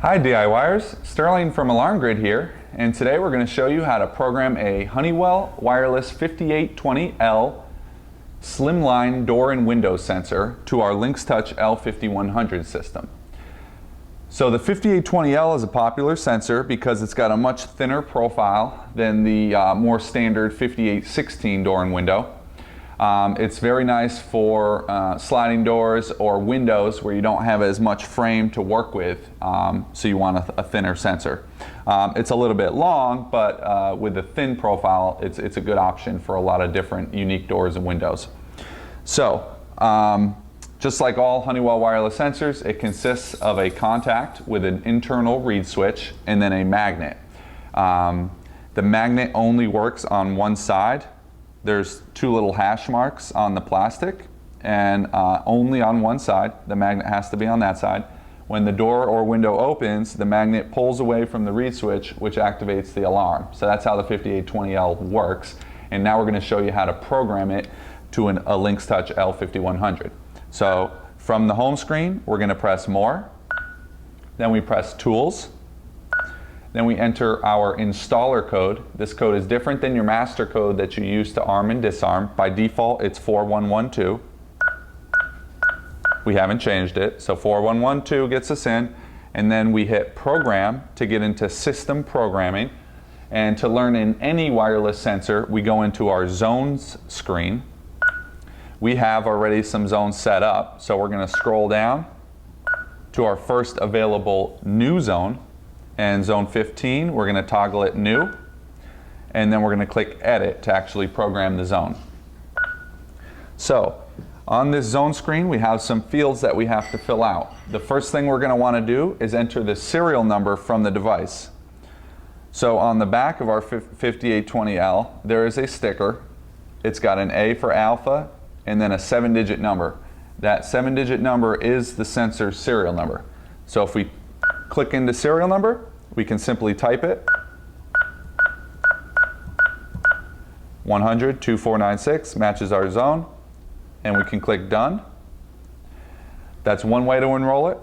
Hi DIYers, Sterling from Alarm Grid here, and today we're going to show you how to program a Honeywell wireless 5820L slimline door and window sensor to our LYNX Touch L5100 system. So the 5820L is a popular sensor because it's got a much thinner profile than the more standard 5816 door and window. It's very nice for sliding doors or windows where you don't have as much frame to work with, so you want a thinner sensor. It's a little bit long, but with a thin profile, it's a good option for a lot of different unique doors and windows. So, just like all Honeywell wireless sensors, it consists of a contact with an internal reed switch and then a magnet. The magnet only works on one side. There's two little hash marks on the plastic, and only on one side. The magnet has to be on that side. When the door or window opens, the magnet pulls away from the reed switch, which activates the alarm. So that's how the 5820L works. And now we're going to show you how to program it to a LYNX Touch L5100. So from the home screen, we're going to press More. Then we press Tools. Then we enter our installer code. This code is different than your master code that you use to arm and disarm. By default, it's 4112. We haven't changed it, so 4112 gets us in. And then we hit Program to get into System Programming. And to learn in any wireless sensor, we go into our Zones screen. We have already some zones set up, so we're going to scroll down to our first available new zone. And zone 15, we're going to toggle it new, and then we're going to click Edit to actually program the zone. So on this zone screen, we have some fields that we have to fill out. The first thing we're going to want to do is enter the serial number from the device. So on the back of our 5820L, there is a sticker. It's got an A for alpha and then a 7-digit number. That 7-digit number is the sensor serial number. So if we click into serial number, we can simply type it. 100-2496 matches our zone, and we can click Done. That's one way to enroll it.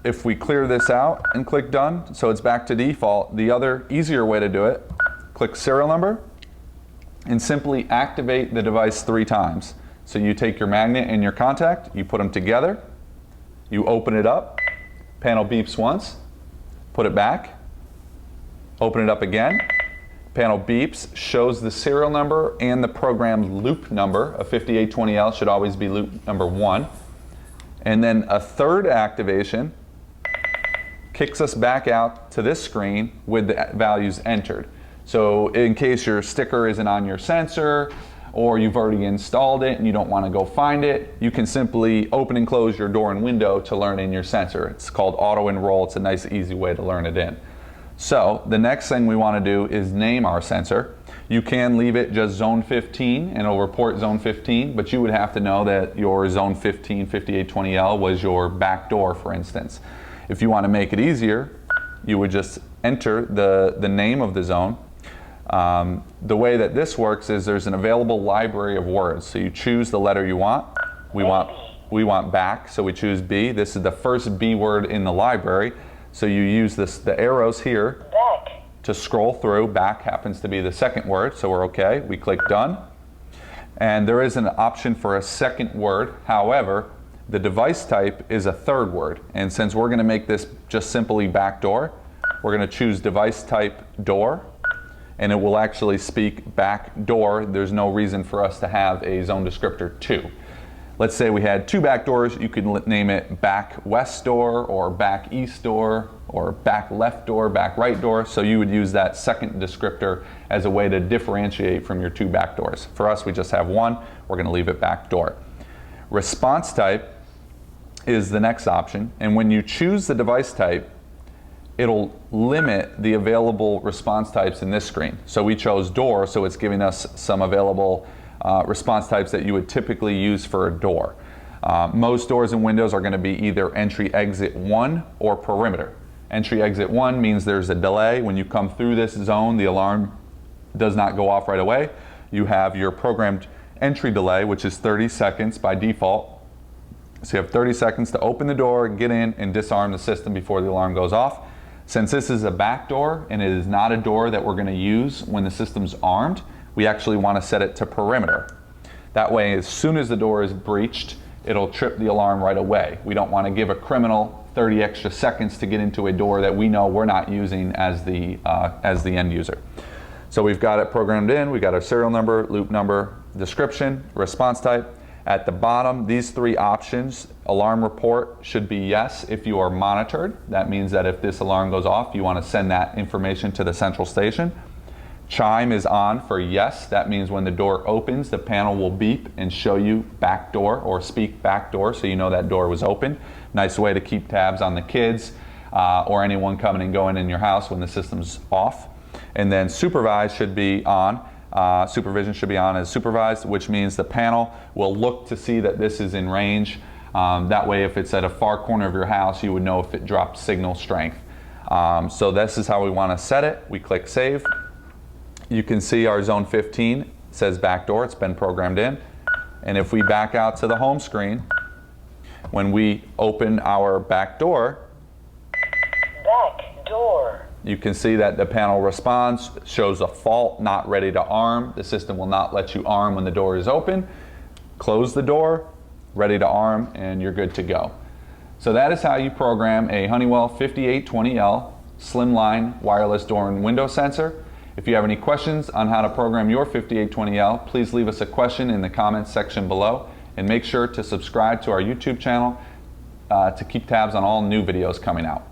If we clear this out and click Done, so it's back to default, the other easier way to do it, click serial number and simply activate the device 3 times. So you take your magnet and your contact, you put them together, you open it up, panel beeps once, put it back, open it up again, panel beeps, shows the serial number and the program loop number. A 5820L should always be loop number 1. And then a third activation kicks us back out to this screen with the values entered. So in case your sticker isn't on your sensor, or you've already installed it and you don't want to go find it, you can simply open and close your door and window to learn in your sensor. It's called auto enroll. It's a nice easy way to learn it in. So the next thing we want to do is name our sensor. You can leave it just zone 15 and it'll report zone 15, but you would have to know that your zone 15 5820L was your back door, for instance. If you want to make it easier, you would just enter the name of the zone. The way that this works is there's an available library of words. So you choose the letter you want. We want back, so we choose B. This is the first B word in the library. So you use the arrows here to scroll through. Back happens to be the second word, so we're okay. We click Done. And there is an option for a second word. However, the device type is a third word. And since we're going to make this just simply back door, we're going to choose device type door. And it will actually speak back door. There's no reason for us to have a zone descriptor 2. Let's say we had 2 back doors. You could name it back west door, or back east door, or back left door, back right door. So you would use that second descriptor as a way to differentiate from your 2 back doors. For us, we just have 1. We're going to leave it back door. Response type is the next option. And when you choose the device type, it'll limit the available response types in this screen. So we chose door, so it's giving us some available response types that you would typically use for a door. Most doors and windows are going to be either entry exit 1 or perimeter. Entry exit 1 means there's a delay. When you come through this zone, the alarm does not go off right away. You have your programmed entry delay, which is 30 seconds by default. So you have 30 seconds to open the door, get in, and disarm the system before the alarm goes off. Since this is a back door and it is not a door that we're going to use when the system's armed, we actually want to set it to perimeter. That way, as soon as the door is breached, it'll trip the alarm right away. We don't want to give a criminal 30 extra seconds to get into a door that we know we're not using as the end user. So we've got it programmed in, we got our serial number, loop number, description, response type. At the bottom, these three options, alarm report should be yes if you are monitored. That means that if this alarm goes off, you want to send that information to the central station. Chime is on for yes. That means when the door opens, the panel will beep and show you back door or speak back door, so you know that door was open. Nice way to keep tabs on the kids or anyone coming and going in your house when the system's off. And then supervise should be on. Supervision should be on as supervised, which means the panel will look to see that this is in range. That way, if it's at a far corner of your house, you would know if it dropped signal strength. So this is how we want to set it. We click save. You can see our zone 15 says backdoor. It's been programmed in. And if we back out to the home screen, when we open our back door, you can see that the panel responds, shows a fault, not ready to arm. The system will not let you arm when the door is open. Close the door, ready to arm, and you're good to go. So that is how you program a Honeywell 5820L slimline wireless door and window sensor. If you have any questions on how to program your 5820L, please leave us a question in the comments section below, and make sure to subscribe to our YouTube channel to keep tabs on all new videos coming out.